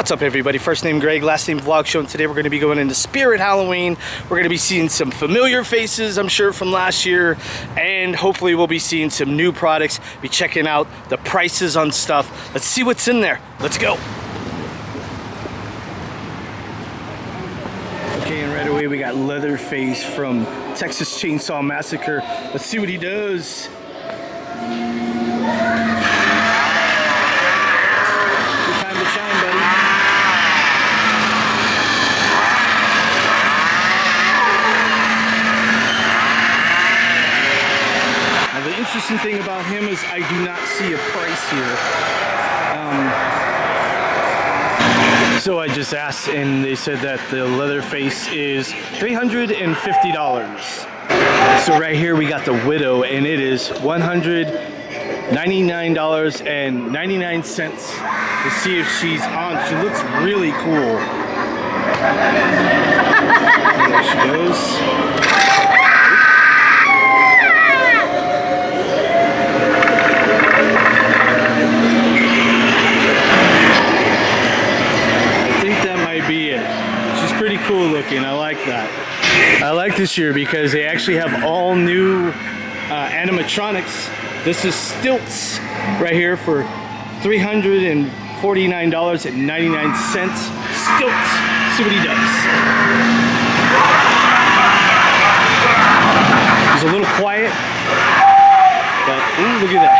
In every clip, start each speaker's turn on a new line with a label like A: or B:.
A: What's up, everybody? First name Greg, last name Vlog Show, and today we're going to be going into Spirit Halloween. We're going to be seeing some familiar faces, I'm sure, from last year, and hopefully we'll be seeing some new products, be checking out the prices on stuff. Let's see what's in there. Let's go. Okay, and right away we got Leatherface from Texas Chainsaw Massacre. Let's see what he does. The interesting thing about him is I do not see a price here. So I just asked and they said that the Leatherface is $350. So right here we got the Widow and it is $199.99. Let's see if she's on. She looks really cool. There she goes. Pretty cool looking. I like that. I like this year because they actually have all new animatronics. This is Stilts right here for $349.99. Stilts. See what he does. He's a little quiet, but ooh, look at that.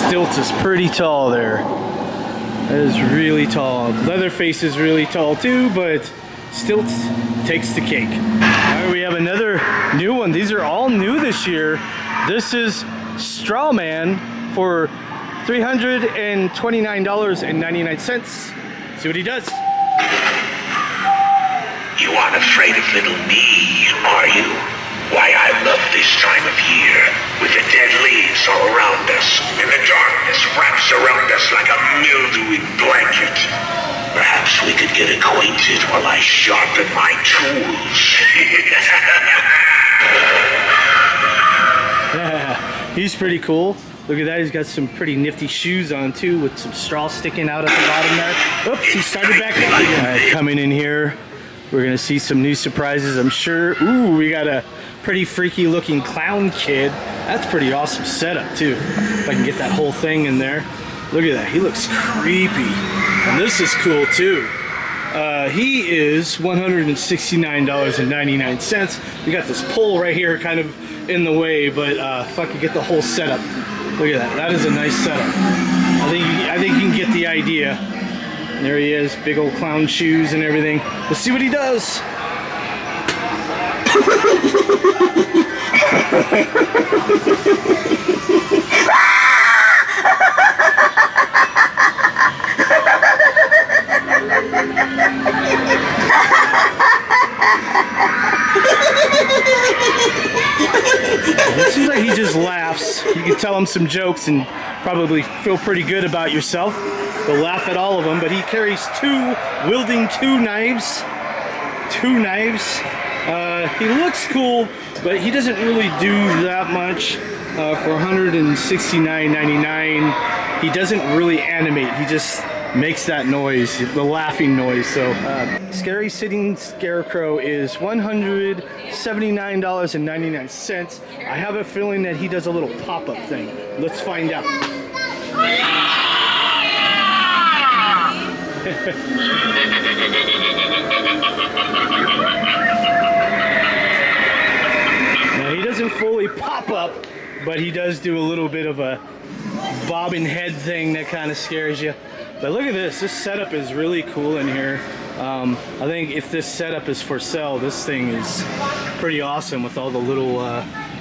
A: Stilts is pretty tall there. That is really tall. Leatherface is really tall too, but Stilts takes the cake. Alright, we have another new one. These are all new this year. This is Strawman for $329.99. See what he does.
B: You aren't afraid of little me, are you? Why, I love this time of year, with the dead leaves all around us, and the darkness wraps around us like a mildewy blanket. Perhaps we could get acquainted while I sharpen my tools.
A: He's pretty cool. Look at that, he's got some pretty nifty shoes on too, with some straw sticking out at the bottom there. Oops, he started back up again. All right, coming in here, we're gonna see some new surprises, I'm sure. Ooh, we got a pretty freaky looking clown kid. That's pretty awesome setup too. If I can get that whole thing in there. Look at that, he looks creepy. And this is cool too. He is $169.99. We got this pole right here kind of in the way, but if I could get the whole setup. Look at that, that is a nice setup. I think you can get the idea. There he is, big old clown shoes and everything. Let's see what he does. It seems like he just laughs. You can tell him some jokes and probably feel pretty good about yourself. He'll laugh at all of them, but he carries wielding two knives. He looks cool, but he doesn't really do that much. For $169.99, he doesn't really animate. He just makes that noise, the laughing noise. So, Scary Sitting Scarecrow is $179.99. I have a feeling that he does a little pop-up thing. Let's find out. Now he doesn't fully pop up, but he does do a little bit of a bobbing head thing that kind of scares you. But look at this setup is really cool in here. I think if this setup is for sale, this thing is pretty awesome with all the little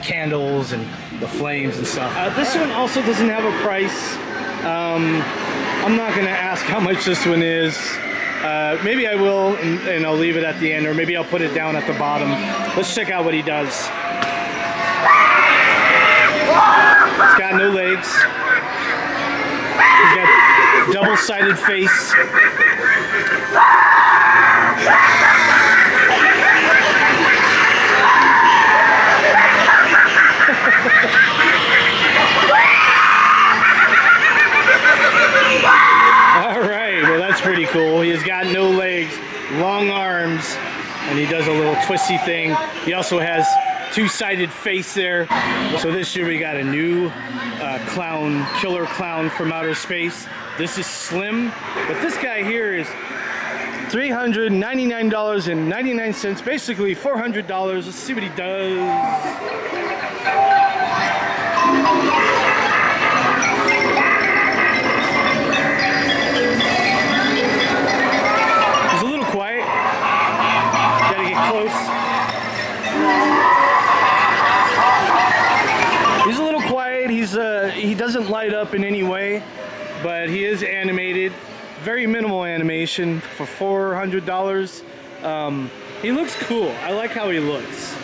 A: candles and the flames and stuff. This one also doesn't have a price. I'm not gonna ask how much this one is. Maybe I will, and I'll leave it at the end, or maybe I'll put it down at the bottom. Let's check out what he does. He's got no legs. He's got double-sided face. and he does a little twisty thing. He also has two-sided face there. So this year we got a new clown, killer clown from outer space. This is Slim, but this guy here is $399.99, basically $400. Let's see what he does. He's a little quiet. Gotta get close. He's a little quiet. He doesn't light up in any way, but he is animated. Very minimal animation for $400. He looks cool. I like how he looks.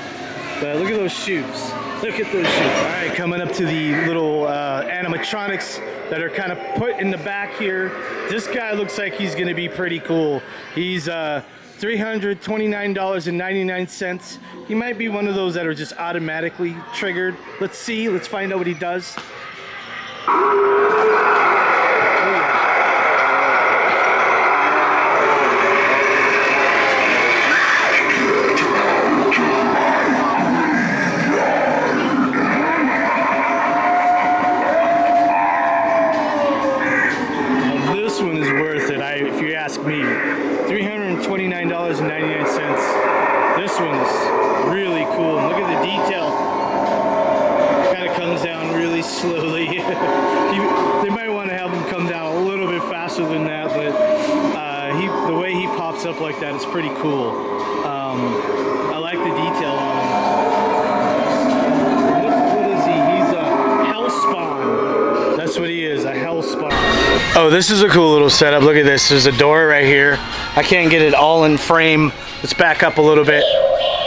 A: But look at those shoes. Look at those shoes. All right, coming up to the little animatronics that are kind of put in the back here. This guy looks like he's gonna be pretty cool. He's $329.99. He might be one of those that are just automatically triggered. Let's see, let's find out what he does. Me, $329.99. This one's really cool. Look at the detail. Kind of comes down really slowly. They might want to have him come down a little bit faster than that, but the way he pops up like that is pretty cool. I like the detail on him. What is he? He's a hell spawn. That's what he is, a hell spawn. Oh, this is a cool little setup. Look at this. There's a door right here. I can't get it all in frame. Let's back up a little bit.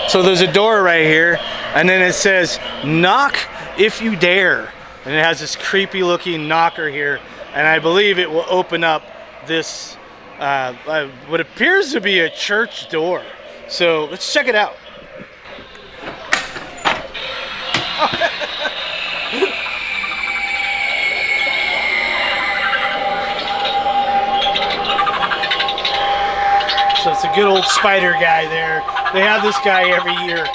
A: So there's a door right here, and then it says, "Knock if you dare." And it has this creepy looking knocker here, and I believe it will open up this, what appears to be a church door. So let's check it out. So it's a good old spider guy there. They have this guy every year.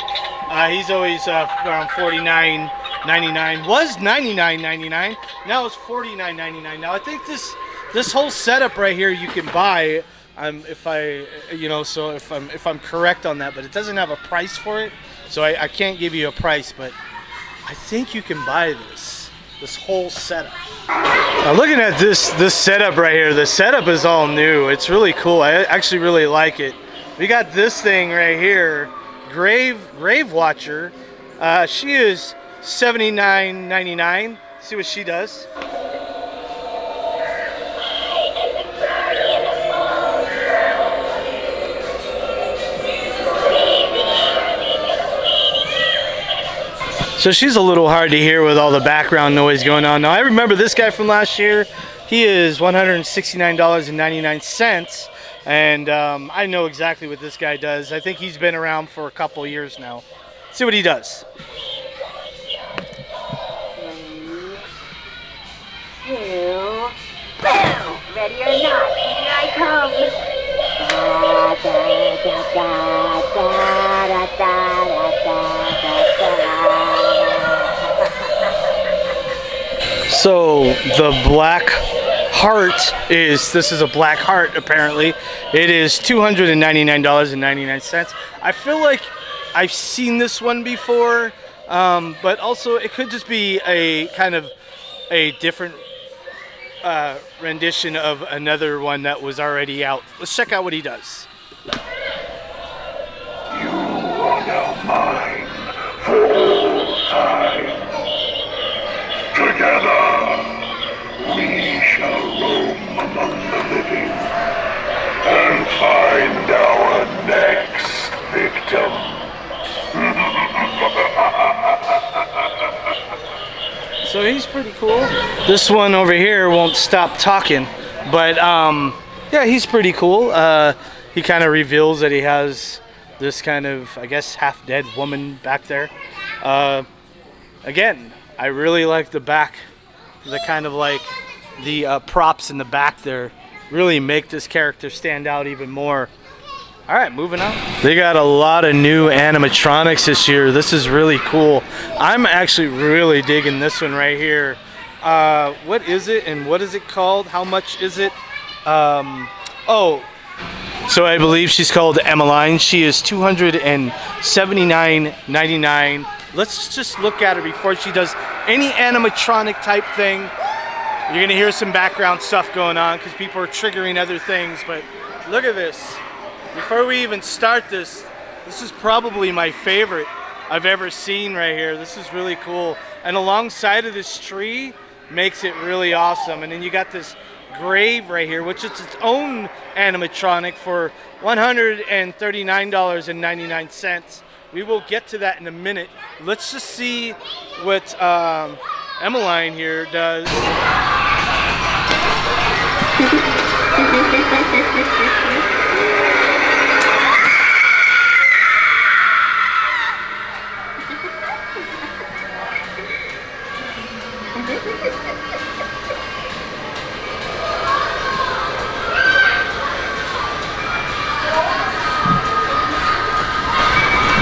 A: He's always around $49.99. Was $99.99. Now it's $49.99. Now I think this whole setup right here you can buy. If I'm correct on that, but it doesn't have a price for it, so I can't give you a price. But I think you can buy this whole setup. Now looking at this setup right here, the setup is all new. It's really cool. I actually really like it. We got this thing right here, Grave Watcher. She is $79.99. See what she does. So she's a little hard to hear with all the background noise going on. Now I remember this guy from last year. He is $169.99, and I know exactly what this guy does. I think he's been around for a couple years now. See what he does.
C: Ready or not, here I come.
A: So the black heart this is a black heart apparently. It is $299.99. I feel like I've seen this one before, but also it could just be a kind of a different rendition of another one that was already out. Let's check out what he does.
B: You are now mine for time. Together, we shall roam among the living and find our next victim.
A: So he's pretty cool. This one over here won't stop talking, but yeah, he's pretty cool. He kind of reveals that he has this kind of, I guess, half-dead woman back there. Again, I really like the back, the kind of like the props in the back there really make this character stand out even more. All right, moving on. They got a lot of new animatronics this year. This is really cool. I'm actually really digging this one right here. What is it and what is it called? How much is it? Oh, so I believe she's called Emmeline. She is $279.99. Let's just look at her before she does any animatronic type thing. You're gonna hear some background stuff going on because people are triggering other things, but look at this. Before we even start this is probably my favorite I've ever seen right here. This is really cool. And alongside of this tree makes it really awesome. And then you got this grave right here, which is its own animatronic for $139.99. We will get to that in a minute. Let's just see what Emmeline here does.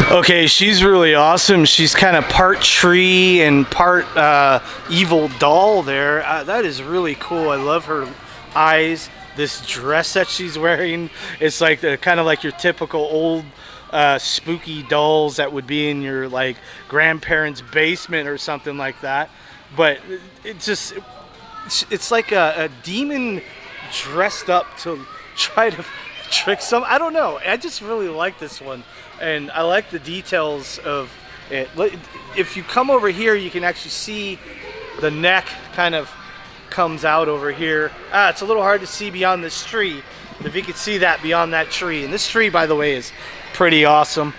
A: Okay, she's really awesome. She's kind of part tree and part evil doll there. That is really cool. I love her eyes. This dress that she's wearing, it's like kind of like your typical old spooky dolls that would be in your like grandparents' basement or something like that. But it's like a demon dressed up to try to trick some. I don't know. I just really like this one. And I like the details of it. If you come over here, you can actually see the neck kind of comes out over here. It's a little hard to see beyond this tree. If you could see that beyond that tree. And this tree, by the way, is pretty awesome.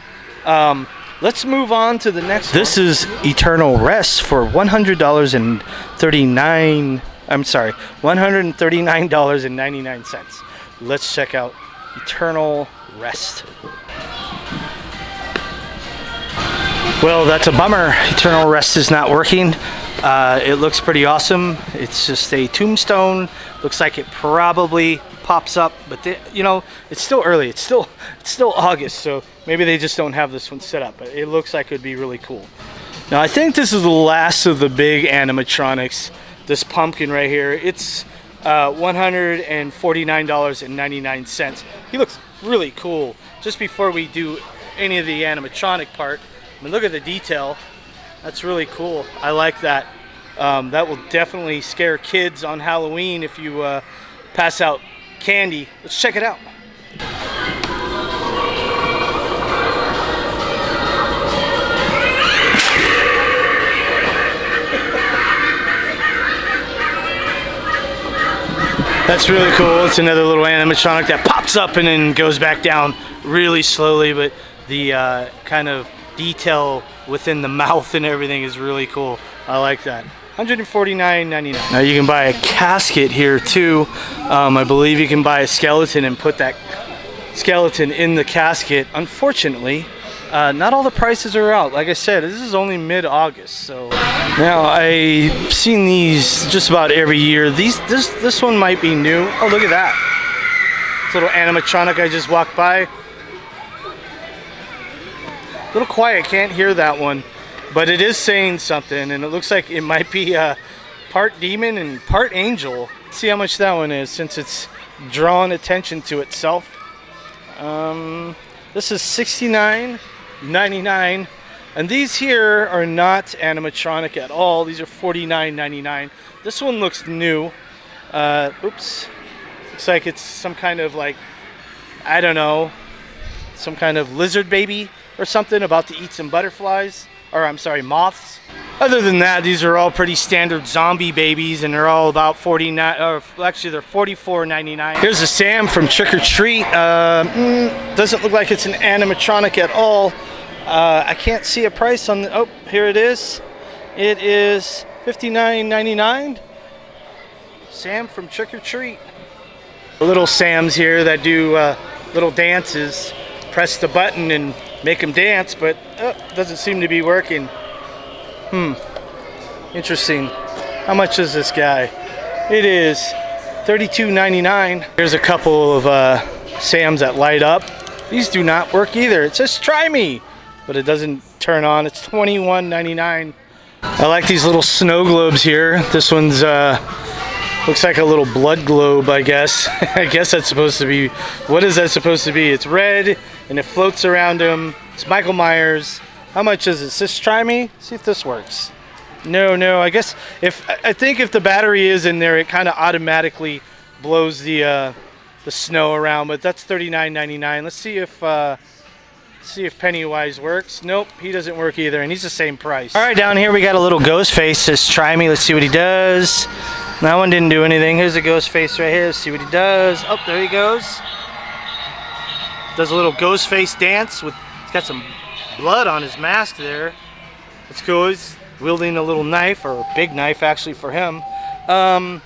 A: Let's move on to the next one. This is Eternal Rest for $139.99. Let's check out Eternal Rest. Well, that's a bummer. Eternal Rest is not working. It looks pretty awesome. It's just a tombstone. Looks like it probably pops up, but you know, it's still early. It's still August, so maybe they just don't have this one set up. But it looks like it would be really cool. Now, I think this is the last of the big animatronics. This pumpkin right here. It's $149.99. He looks really cool. Just before we do any of the animatronic part, I mean, look at the detail. That's really cool. I like that. That will definitely scare kids on Halloween if you pass out candy. Let's check it out. That's really cool. It's another little animatronic that pops up and then goes back down really slowly, but the kind of detail within the mouth and everything is really cool. I like that. $149.99. Now you can buy a casket here too. I believe you can buy a skeleton and put that skeleton in the casket. Unfortunately, not all the prices are out. Like I said, this is only mid-August, so now I've seen these just about every year. This one might be new. Oh, look at that. This little animatronic I just walked by. A little quiet, can't hear that one, but it is saying something, and it looks like it might be part demon and part angel. Let's see how much that one is since it's drawing attention to itself. This is $69.99, and these here are not animatronic at all. These are $49.99. This one looks new. Oops, looks like it's some kind of like, I don't know, some kind of lizard baby or something about to eat some butterflies, or I'm sorry, moths. Other than that, these are all pretty standard zombie babies, and they're all about $49, or actually they're $44.99. Here's a Sam from Trick or Treat. Doesn't look like it's an animatronic at all. I can't see a price on the, oh, here it is. It is $59.99. Sam from Trick or Treat. Little Sams here that do little dances. Press the button and make them dance, but doesn't seem to be working. Interesting. How much is this guy? It is $32.99. Here's a couple of Sams that light up. These do not work either. It says try me, but it doesn't turn on. It's $21.99. I like these little snow globes here. This one's looks like a little blood globe, I guess. I guess that's supposed to be, what is that supposed to be? It's red and it floats around him. It's Michael Myers. How much is it? It says try me. See if this works. No, I guess I think if the battery is in there, it kind of automatically blows the snow around, but that's $39.99. Let's see if Pennywise works. Nope, he doesn't work either, and he's the same price. All right, down here we got a little ghost face. Says try me. Let's see what he does. That one didn't do anything. Here's a ghost face right here. Let's see what he does. Oh, there he goes. Does a little ghost face dance with. He's got some blood on his mask there. Let's go. He's wielding a little knife, or a big knife actually for him. And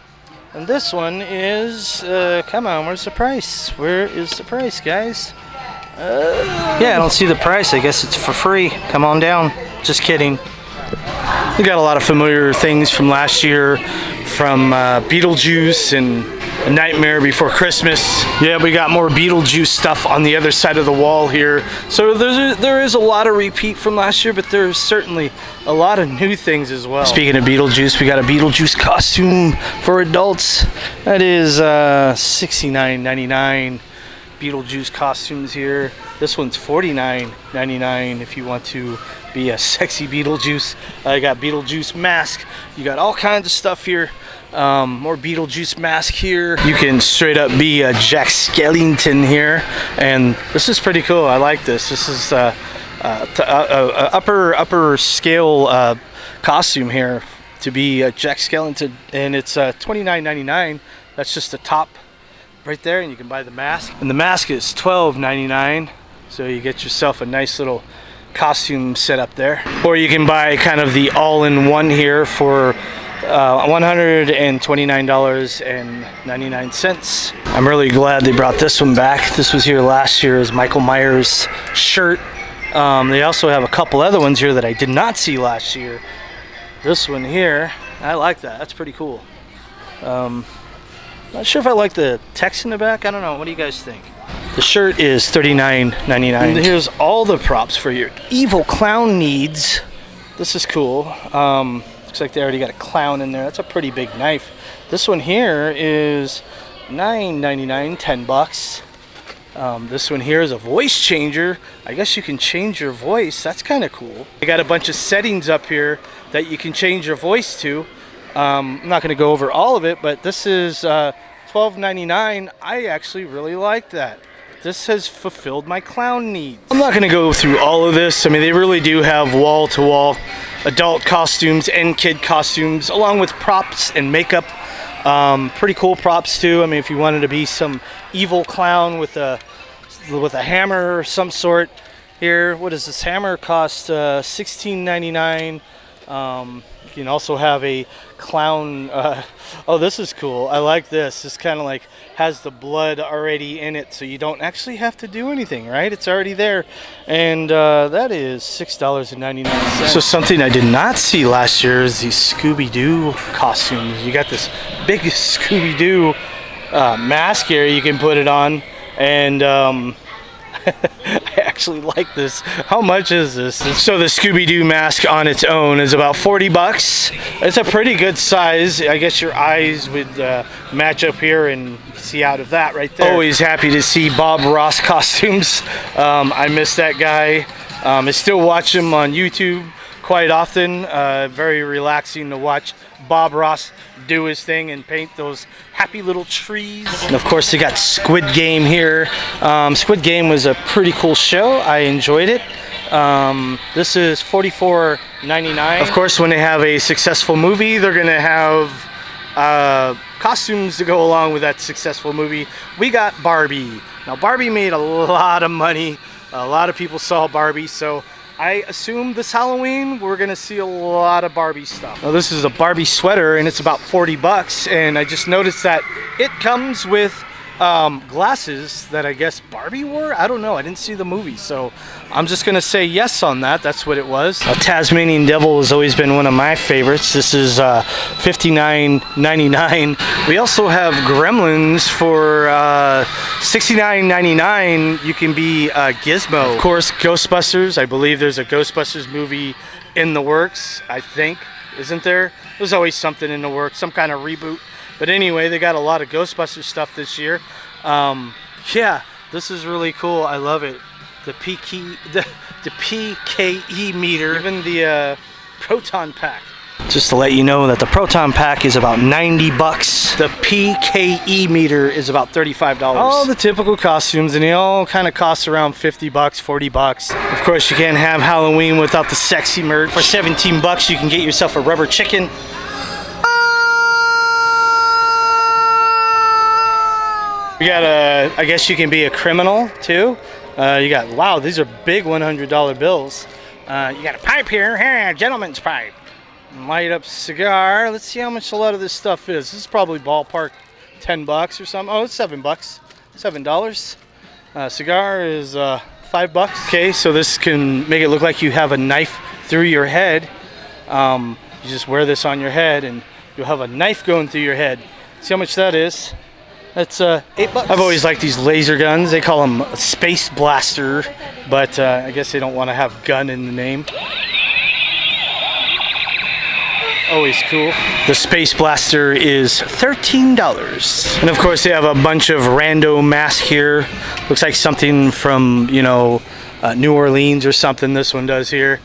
A: this one is, come on, where's the price? Where is the price, guys? Yeah, I don't see the price. I guess it's for free. Come on down. Just kidding. We got a lot of familiar things from last year, from Beetlejuice and A Nightmare Before Christmas. Yeah, we got more Beetlejuice stuff on the other side of the wall here. So there is a lot of repeat from last year, but there's certainly a lot of new things as well. Speaking of Beetlejuice, we got a Beetlejuice costume for adults. That is $69.99. Beetlejuice costumes here. This one's $49.99 if you want to be a sexy Beetlejuice. I got Beetlejuice mask. You got all kinds of stuff here. More Beetlejuice mask here. You can straight up be a Jack Skellington here, and this is pretty cool. I like this. This is upper scale costume here to be Jack Skellington, and it's $29.99. That's just the top right there, and you can buy the mask, and the mask is $12.99, so you get yourself a nice little costume set up there. Or you can buy kind of the all-in-one here for $129.99. I'm really glad they brought this one back. This was here last year as Michael Myers shirt. They also have a couple other ones here that I did not see last year. This one here, I like that. That's pretty cool. Not sure if I like the text in the back. I don't know. What do you guys think? The shirt is $39.99. And here's all the props for your evil clown needs. This is cool. Looks like they already got a clown in there. That's a pretty big knife. This one here is $9.99, 10 bucks. This one here is a voice changer. I guess you can change your voice. That's kind of cool. They got a bunch of settings up here that you can change your voice to. I'm not going to go over all of it, but this is $12.99. I actually really like that. This has fulfilled my clown needs. I'm not going to go through all of this. I mean, they really do have wall-to-wall adult costumes and kid costumes, along with props and makeup. Pretty cool props too. I mean, if you wanted to be some evil clown with a hammer or some sort, here, what does this hammer cost? $16.99. You can also have a clown. Oh, this is cool. I like this. This kind of like has the blood already in it, so you don't actually have to do anything, right? It's already there. And that is $6.99. So something I did not see last year is these Scooby-Doo costumes. You got this big Scooby-Doo mask here. You can put it on, and I actually like this. How much is this? So the Scooby-Doo mask on its own is about 40 bucks. It's a pretty good size. I guess your eyes would match up here, and you can see out of that right there. Always happy to see Bob Ross costumes. I miss that guy. I still watch him on YouTube quite often. Very relaxing to watch Bob Ross do his thing and paint those happy little trees. And of course they got Squid Game here. Squid Game was a pretty cool show. I enjoyed it. This is $44.99. Of course, when they have a successful movie, they're gonna have costumes to go along with that successful movie. We got Barbie. Now Barbie made a lot of money. A lot of people saw Barbie, so I assume this Halloween we're gonna see a lot of Barbie stuff. Now this is a Barbie sweater, and it's about 40 bucks, and I just noticed that it comes with glasses that I guess Barbie wore. I don't know. I didn't see the movie, so I'm just gonna say yes on that. That's what it was. A Tasmanian Devil has always been one of my favorites. This is $59.99. We also have Gremlins for $69.99. You can be Gizmo. Of course, Ghostbusters. I believe there's a Ghostbusters movie in the works. I think, isn't there? There's always something in the works, some kind of reboot. But anyway, they got a lot of Ghostbusters stuff this year. Yeah, this is really cool. I love it. The PKE meter, even the proton pack. Just to let you know that the proton pack is about 90 bucks. The PKE meter is about $35. All the typical costumes, and they all kind of cost around 50 bucks, 40 bucks. Of course, you can't have Halloween without the sexy merch. For 17 bucks, you can get yourself a rubber chicken. You got I guess you can be a criminal too. You got, wow, these are big $100 bills. You got a pipe here, a gentleman's pipe. Light up cigar. Let's see how much a lot of this stuff is. This is probably ballpark 10 bucks or something. Oh, it's 7 bucks. $7. Cigar is 5 bucks. Okay, so this can make it look like you have a knife through your head. You just wear this on your head and you'll have a knife going through your head. See how much that is? That's 8 bucks. I've always liked these laser guns. They call them a space blaster, but I guess they don't want to have gun in the name. Always cool. The space blaster is $13. And of course they have a bunch of rando masks here. Looks like something from, you know, New Orleans or something. This one does here.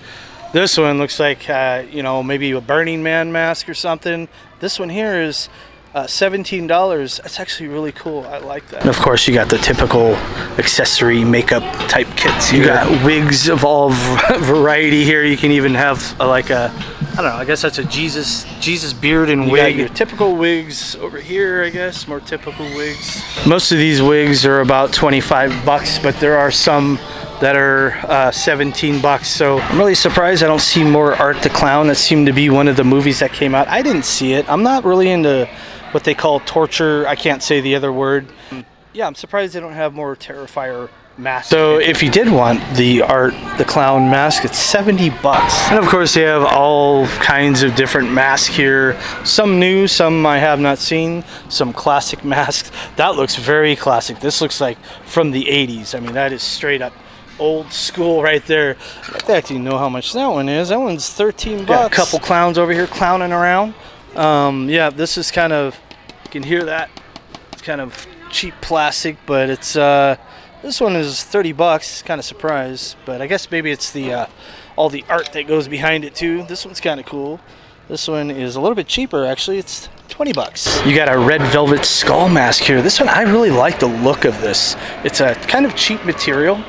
A: This one looks like, you know, maybe a Burning Man mask or something. This one here is $17. That's actually really cool. I like that. And of course, you got the typical accessory makeup type kits. You got wigs of all variety here. You can even have like a, I don't know, I guess that's a Jesus beard and wig. Your typical wigs over here, I guess, more typical wigs. Most of these wigs are about 25 bucks, but there are some that are 17 bucks. So I'm really surprised I don't see more Art the Clown. That seemed to be one of the movies that came out. I didn't see it. I'm not really into what they call torture. I can't say the other word. Yeah, I'm surprised they don't have more Terrifier masks. So if you did want the Art the Clown mask, it's 70 bucks. And of course they have all kinds of different masks here. Some new, some I have not seen. Some classic masks. That looks very classic. This looks like from the 80s. I mean, that is straight up old school right there. I actually know how much that one is. That one's 13 bucks. Got a couple clowns over here clowning around. Yeah, this is kind of, you can hear that. It's kind of cheap plastic, but it's this one is 30 bucks. Kind of surprised, but I guess maybe it's the all the art that goes behind it too. This one's kind of cool. This one is a little bit cheaper actually. It's 20 bucks. You got a red velvet skull mask here. This one, I really like the look of this. It's a kind of cheap material.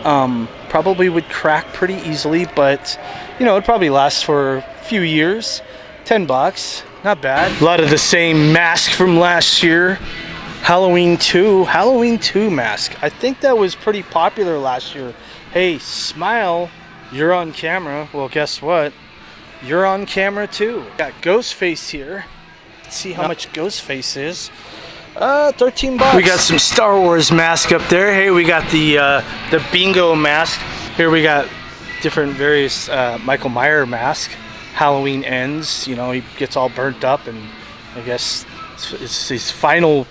A: Probably would crack pretty easily, but you know, it'd probably last for a few years. 10 bucks, not bad. A lot of the same mask from last year. Halloween 2 mask. I think that was pretty popular last year. Hey, smile, you're on camera. Well, guess what? You're on camera too. Got Ghostface here. Let's see how much Ghostface is. 13 bucks. We got some Star Wars mask up there. Hey, we got the bingo mask. Here we got different various Michael Myers mask. Halloween ends, you know, he gets all burnt up, and I guess it's his final,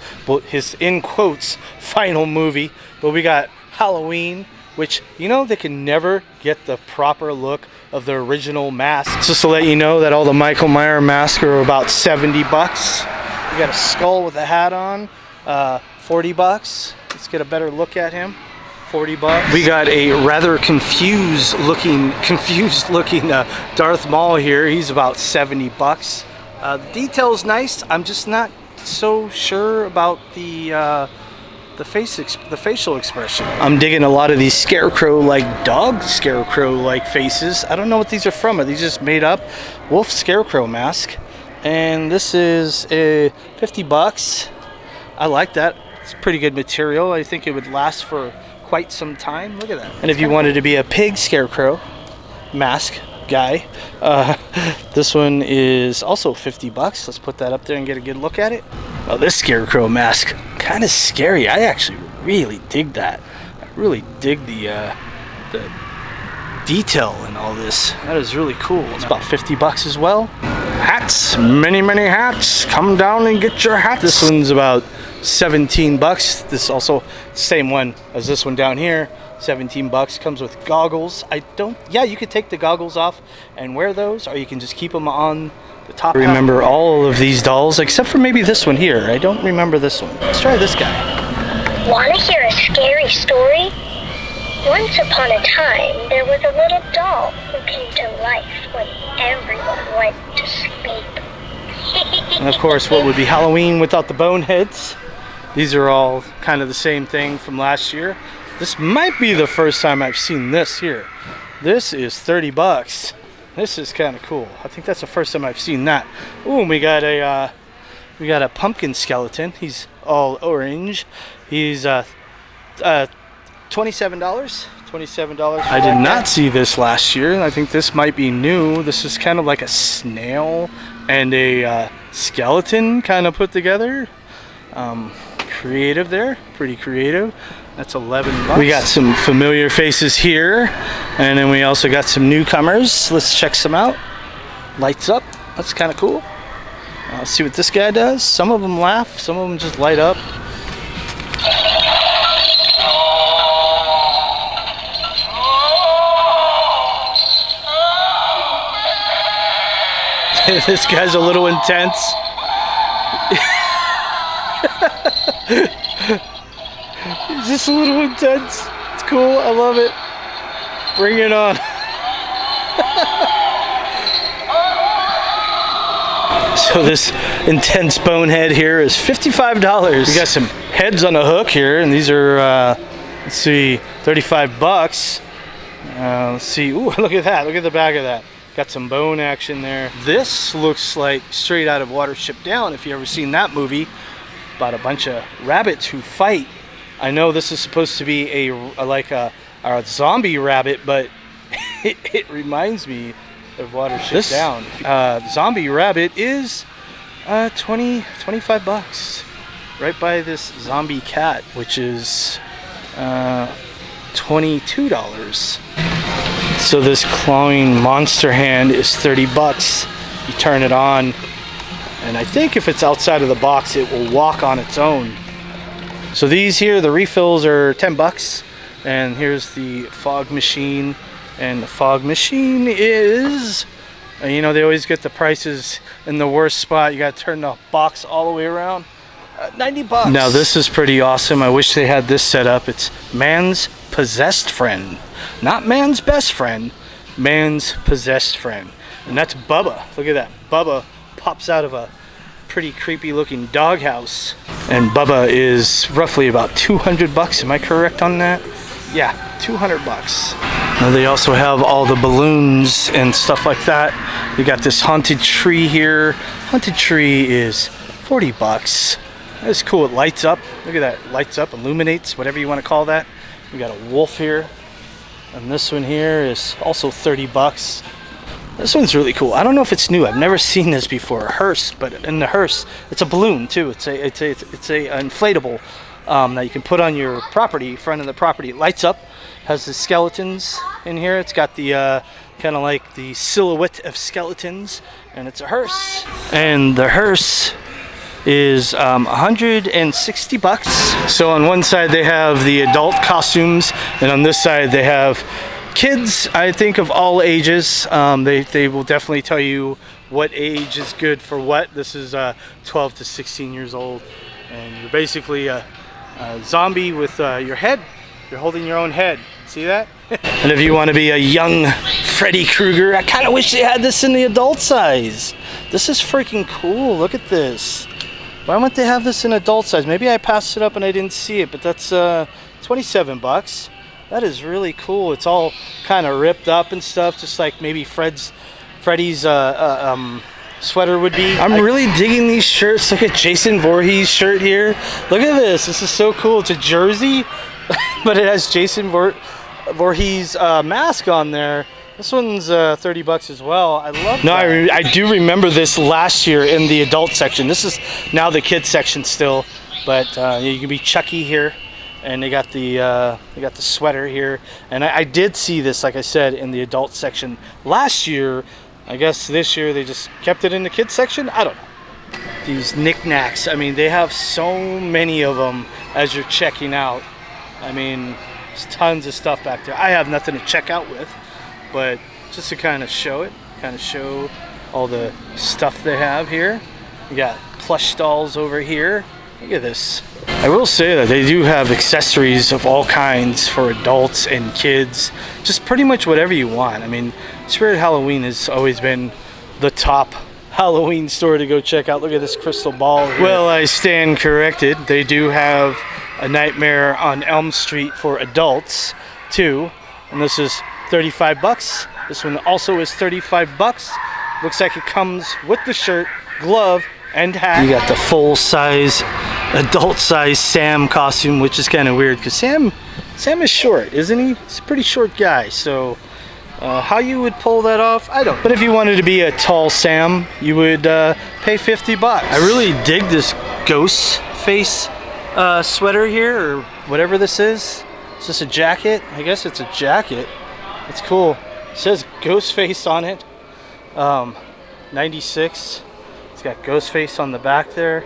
A: his in quotes final movie. But we got Halloween, which, you know, they can never get the proper look of the original mask. Just to let you know that all the Michael Myers masks are about 70 bucks. We got a skull with a hat on, 40 bucks. Let's get a better look at him. 40 bucks. We got a rather confused looking Darth Maul here. He's about 70 bucks. The detail's nice. I'm just not so sure about the facial expression. I'm digging a lot of these scarecrow-like, dog scarecrow-like faces. I don't know what these are from. Are these just made up? Wolf scarecrow mask. And this is 50 bucks. I like that. It's pretty good material. I think it would last for quite some time. Look at that. And if you wanted to be a pig scarecrow mask guy, this one is also 50 bucks. Let's put that up there and get a good look at it. Oh, this scarecrow mask, kind of scary. I actually really dig that. I really dig the detail in all this. That is really cool. It's about 50 bucks as well. Hats, many hats. Come down and get your hats. This one's about 17 bucks. This is also same one as this one down here. 17 bucks. Comes with goggles. Yeah, you could take the goggles off and wear those, or you can just keep them on the top. I remember all of these dolls except for maybe this one here. I don't remember this one. Let's try this guy.
D: Want to hear a scary story? Once upon a time, there was a little doll who came to life when everyone went to sleep.
A: And of course, what would be Halloween without the boneheads? These are all kind of the same thing from last year. This might be the first time I've seen this here. This is 30 bucks. This is kind of cool. I think that's the first time I've seen that. Ooh, we got a pumpkin skeleton. He's all orange. He's $27. $27. I did not see this last year. I think this might be new. This is kind of like a snail and a skeleton kind of put together. Creative there, pretty creative. That's 11 bucks. We got some familiar faces here, and then we also got some newcomers. Let's check some out. Lights up. That's kind of cool. Let's see what this guy does. Some of them laugh, some of them just light up. This guy's a little intense. He's just a little intense. It's cool. I love it. Bring it on. So this intense bonehead here is $55. We got some heads on a hook here, and these are let's see, 35 bucks. Let's see. Ooh, look at that. Look at the back of that. Got some bone action there. This looks like straight out of Watership Down, if you ever seen that movie about a bunch of rabbits who fight. I know this is supposed to be a zombie rabbit, but it reminds me of Watership Down. Zombie rabbit is 25 bucks, right by this zombie cat, which is $22. So this clawing monster hand is 30 bucks. You turn it on, and I think if it's outside of the box, it will walk on its own. So these here, the refills are 10 bucks. And here's the fog machine. And the fog machine is, you know, they always get the prices in the worst spot. You got to turn the box all the way around. 90 bucks. Now this is pretty awesome. I wish they had this set up. It's man's possessed friend. Not man's best friend, man's possessed friend. And that's Bubba. Look at that. Bubba pops out of a pretty creepy looking doghouse. And Bubba is roughly about 200 bucks. Am I correct on that? Yeah, 200 bucks. Now they also have all the balloons and stuff like that. We got this haunted tree here. Haunted tree is 40 bucks. That's cool. It lights up. Look at that. Lights up, illuminates, whatever you want to call that. We got a wolf here. And this one here is also 30 bucks. This one's really cool. I don't know if it's new. I've never seen this before. A hearse, but in the hearse, it's a balloon too. It's a inflatable that you can put on your property, front of the property. It lights up. Has the skeletons in here. It's got the kind of like the silhouette of skeletons, and it's a hearse. And the hearse is 160 bucks. So on one side they have the adult costumes, and on this side they have kids, I think, of all ages. They will definitely tell you what age is good for what. This is 12 to 16 years old, and you're basically a zombie with your head. You're holding your own head. See that? And if you want to be a young Freddy Krueger, I kind of wish they had this in the adult size. This is freaking cool. Look at this. Why wouldn't they have this in adult size? Maybe I passed it up and I didn't see it, but that's 27 bucks. That is really cool. It's all kind of ripped up and stuff, just like maybe Freddy's sweater would be. I'm really digging these shirts. Look at Jason Voorhees' shirt here. Look at this. This is so cool. It's a jersey, but it has Jason Voorhees mask on there. This one's 30 bucks as well. I love that. No, I do remember this last year in the adult section. This is now the kids section still. But you can be Chucky here, and they got the sweater here. And I did see this, like I said, in the adult section last year. I guess this year they just kept it in the kids section. I don't know. These knickknacks, I mean, they have so many of them as you're checking out. I mean, there's tons of stuff back there. I have nothing to check out with, but just to kind of show it, kind of show all the stuff they have here. You got plush dolls over here. Look at this. I will say that they do have accessories of all kinds for adults and kids. Just pretty much whatever you want. I mean, Spirit Halloween has always been the top Halloween store to go check out. Look at this crystal ball here. Well, I stand corrected. They do have a Nightmare on Elm Street for adults too, and this is 35 bucks. This one also is 35 bucks. Looks like it comes with the shirt, glove, and hat. You got the full-size, adult-size Sam costume, which is kind of weird because Sam is short, isn't he? He's a pretty short guy, so how you would pull that off, I don't know. But if you wanted to be a tall Sam, you would pay 50 bucks. I really dig this ghost face sweater here, or whatever this is. Is this a jacket? I guess it's a jacket. It's cool. It says Ghostface on it. 96. It's got Ghostface on the back there.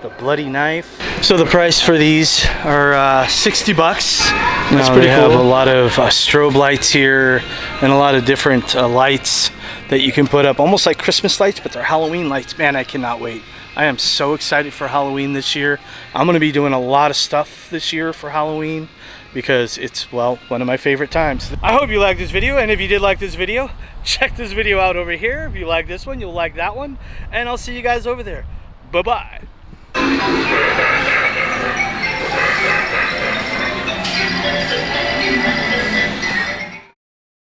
A: The bloody knife. So the price for these are 60 bucks. That's pretty cool. They have a lot of strobe lights here and a lot of different lights that you can put up, almost like Christmas lights, but they're Halloween lights. Man, I cannot wait. I am so excited for Halloween this year. I'm going to be doing a lot of stuff this year for Halloween because it's, well, one of my favorite times. I hope you liked this video, and if you did like this video, check this video out over here. If you like this one, you'll like that one, and I'll see you guys over there. Bye-bye.